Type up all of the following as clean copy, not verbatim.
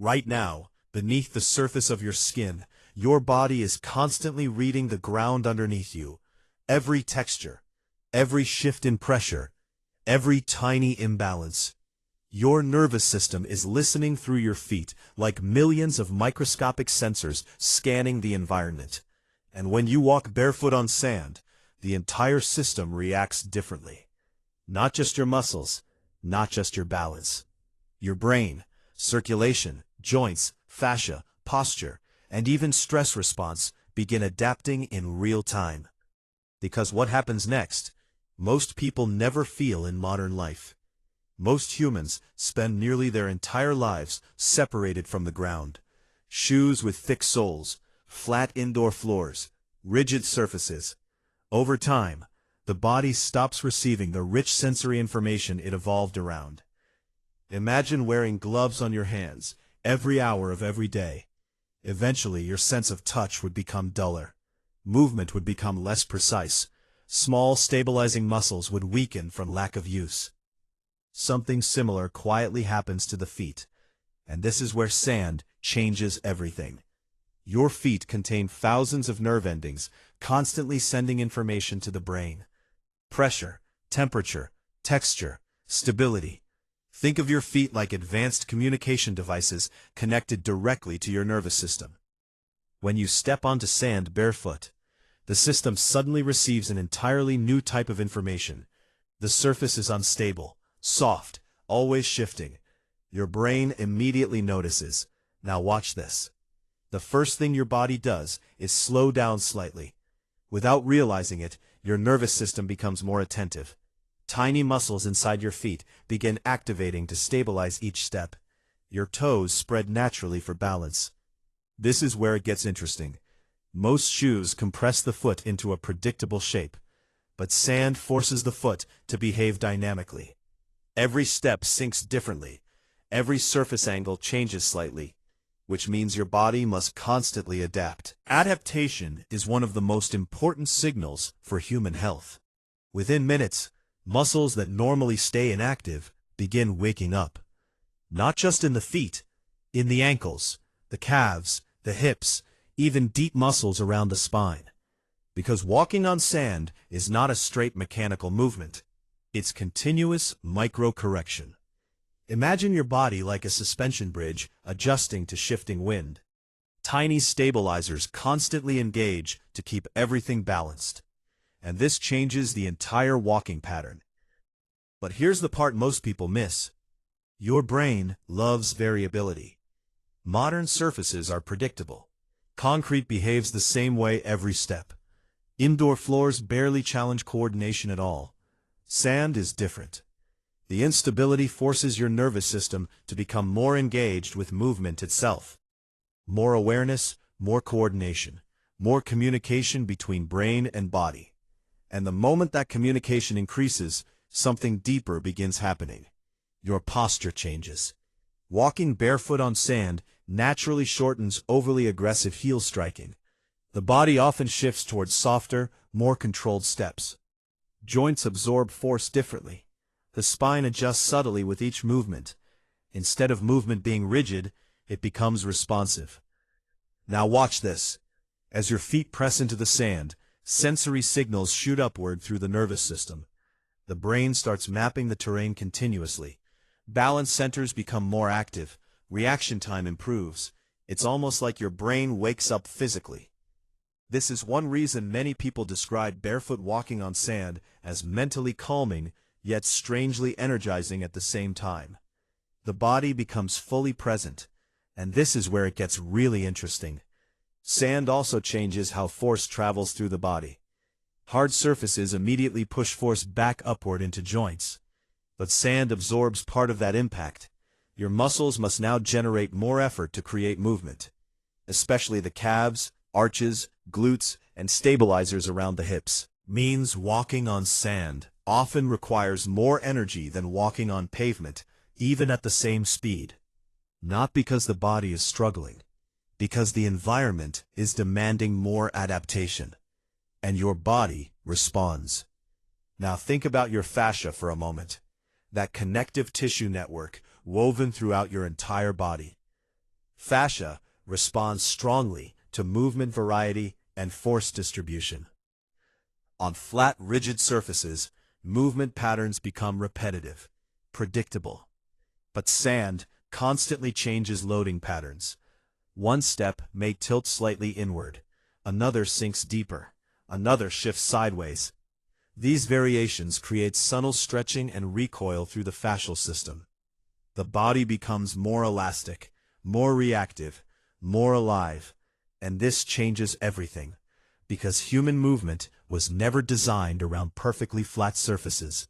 Right now, beneath the surface of your skin, your body is constantly reading the ground underneath you. Every texture, every shift in pressure, every tiny imbalance. Your nervous system is listening through your feet like millions of microscopic sensors scanning the environment. And when you walk barefoot on sand, the entire system reacts differently. Not just your muscles, not just your balance. Your brain, circulation, joints, fascia, posture, and even stress response begin adapting in real time. Because what happens next, most people never feel in modern life. Most humans spend nearly their entire lives separated from the ground. Shoes with thick soles, flat indoor floors, rigid surfaces. Over time, the body stops receiving the rich sensory information it evolved around. Imagine wearing gloves on your hands every hour of every day. Eventually, your sense of touch would become duller. Movement would become less precise. Small stabilizing muscles would weaken from lack of use. Something similar quietly happens to the feet, and this is where sand changes everything. Your feet contain thousands of nerve endings, constantly sending information to the brain. Pressure, temperature, texture, stability. Think of your feet like advanced communication devices connected directly to your nervous system. When you step onto sand barefoot, the system suddenly receives an entirely new type of information. The surface is unstable, soft, always shifting. Your brain immediately notices. Now watch this. The first thing your body does is slow down slightly. Without realizing it, your nervous system becomes more attentive. Tiny muscles inside your feet begin activating to stabilize each step. Your toes spread naturally for balance. This is where it gets interesting. Most shoes compress the foot into a predictable shape, but sand forces the foot to behave dynamically. Every step sinks differently. Every surface angle changes slightly, which means your body must constantly adapt. Adaptation is one of the most important signals for human health. Within minutes, muscles that normally stay inactive begin waking up. Not just in the feet, in the ankles, the calves, the hips, even deep muscles around the spine. Because walking on sand is not a straight mechanical movement. It's continuous micro-correction. Imagine your body like a suspension bridge adjusting to shifting wind. Tiny stabilizers constantly engage to keep everything balanced. And this changes the entire walking pattern. But here's the part most people miss. Your brain loves variability. Modern surfaces are predictable. Concrete behaves the same way every step. Indoor floors barely challenge coordination at all. Sand is different. The instability forces your nervous system to become more engaged with movement itself. More awareness, more coordination, more communication between brain and body. And the moment that communication increases, something deeper begins happening. Your posture changes. Walking barefoot on sand naturally shortens overly aggressive heel striking. The body often shifts towards softer, more controlled steps. Joints absorb force differently. The spine adjusts subtly with each movement. Instead of movement being rigid, it becomes responsive. Now watch this. As your feet press into the sand, sensory signals shoot upward through the nervous system. The brain starts mapping the terrain continuously. Balance centers become more active. Reaction time improves. It's almost like your brain wakes up physically. This is one reason many people describe barefoot walking on sand as mentally calming, yet strangely energizing at the same time. The body becomes fully present, and this is where it gets really interesting. Sand also changes how force travels through the body. Hard surfaces immediately push force back upward into joints. But sand absorbs part of that impact. Your muscles must now generate more effort to create movement, especially the calves, arches, glutes, and stabilizers around the hips. Means walking on sand often requires more energy than walking on pavement, even at the same speed. Not because the body is struggling, because the environment is demanding more adaptation, and your body responds. Now think about your fascia for a moment, that connective tissue network woven throughout your entire body. Fascia responds strongly to movement variety and force distribution. On flat, rigid surfaces, movement patterns become repetitive, predictable. But sand constantly changes loading patterns. One step may tilt slightly inward, another sinks deeper, another shifts sideways. These variations create subtle stretching and recoil through the fascial system. The body becomes more elastic, more reactive, more alive, and this changes everything, because human movement was never designed around perfectly flat surfaces.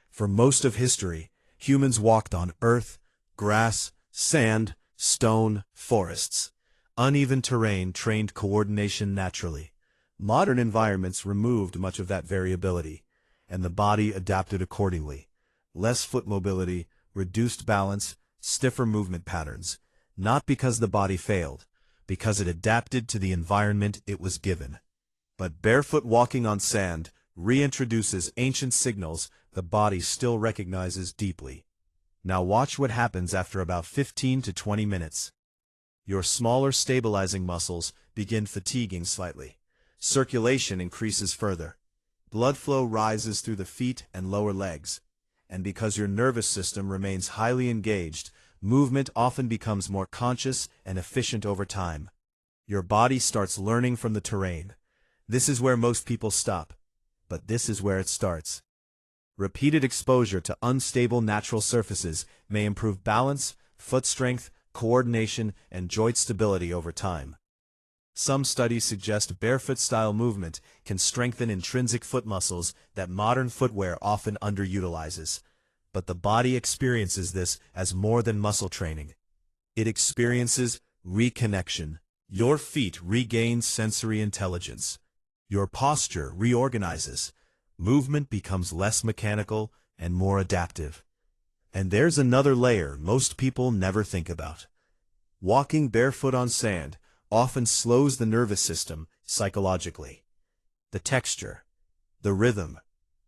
For most of history, humans walked on earth, grass, sand, stone, forests. Uneven terrain trained coordination naturally. Modern environments removed much of that variability, and the body adapted accordingly. Less foot mobility, reduced balance, stiffer movement patterns, not because the body failed, because it adapted to the environment it was given. But barefoot walking on sand reintroduces ancient signals the body still recognizes deeply. Now watch what happens after about 15 to 20 minutes. Your smaller stabilizing muscles begin fatiguing slightly. Circulation increases further. Blood flow rises through the feet and lower legs. And because your nervous system remains highly engaged, movement often becomes more conscious and efficient over time. Your body starts learning from the terrain. This is where most people stop, but this is where it starts. Repeated exposure to unstable natural surfaces may improve balance, foot strength, coordination, and joint stability over time. Some studies suggest barefoot-style movement can strengthen intrinsic foot muscles that modern footwear often underutilizes. But the body experiences this as more than muscle training. It experiences reconnection. Your feet regain sensory intelligence. Your posture reorganizes. Movement becomes less mechanical and more adaptive. And there's another layer most people never think about. Walking barefoot on sand often slows the nervous system psychologically. The texture, the rhythm,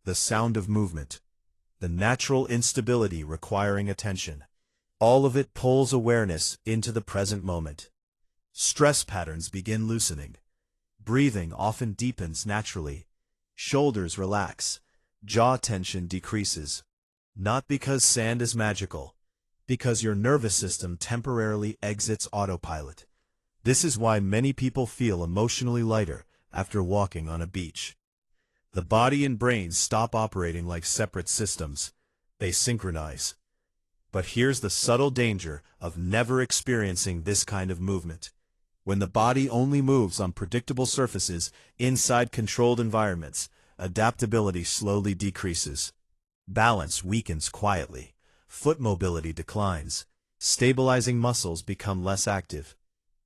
the sound of movement, the natural instability requiring attention, all of it pulls awareness into the present moment. Stress patterns begin loosening. Breathing often deepens naturally. Shoulders relax. Jaw tension decreases. Not because sand is magical, because your nervous system temporarily exits autopilot. This is why many people feel emotionally lighter after walking on a beach. The body and brain stop operating like separate systems. They synchronize. But here's the subtle danger of never experiencing this kind of movement. When the body only moves on predictable surfaces inside controlled environments, adaptability slowly decreases. Balance weakens quietly. Foot mobility declines. Stabilizing muscles become less active.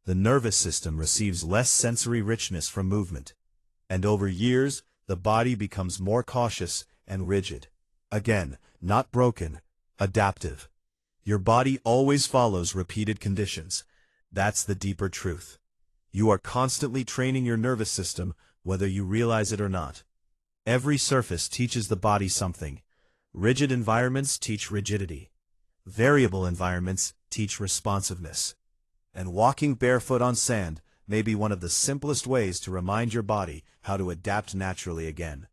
The nervous system receives less sensory richness from movement. And over years, the body becomes more cautious and rigid. Again, not broken, adaptive. Your body always follows repeated conditions. That's the deeper truth. You are constantly training your nervous system, whether you realize it or not. Every surface teaches the body something. Rigid environments teach rigidity. Variable environments teach responsiveness. And walking barefoot on sand may be one of the simplest ways to remind your body how to adapt naturally again.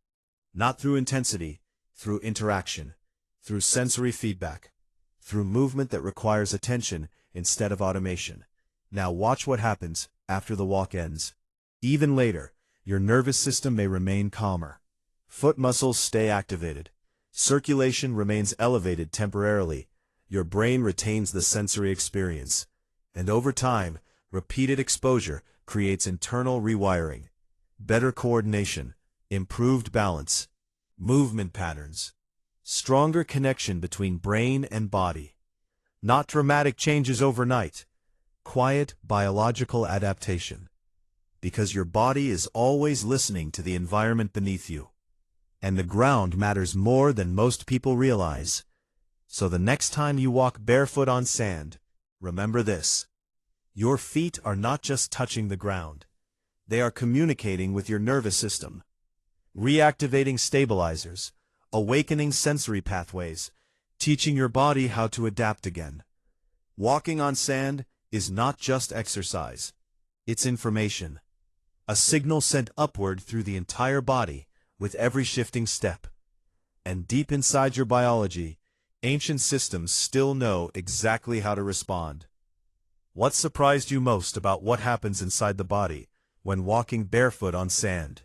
Not through intensity, through interaction, through sensory feedback, through movement that requires attention instead of automation. Now watch what happens after the walk ends. Even later, your nervous system may remain calmer. Foot muscles stay activated. Circulation remains elevated temporarily. Your brain retains the sensory experience. And over time, repeated exposure creates internal rewiring. Better coordination, improved balance, movement patterns, stronger connection between brain and body. Not dramatic changes overnight. Quiet biological adaptation. Because your body is always listening to the environment beneath you. And the ground matters more than most people realize. So the next time you walk barefoot on sand, remember this. Your feet are not just touching the ground. They are communicating with your nervous system. Reactivating stabilizers, awakening sensory pathways, teaching your body how to adapt again. Walking on sand is not just exercise. It's information. A signal sent upward through the entire body, with every shifting step. And deep inside your biology, ancient systems still know exactly how to respond. What surprised you most about what happens inside the body when walking barefoot on sand?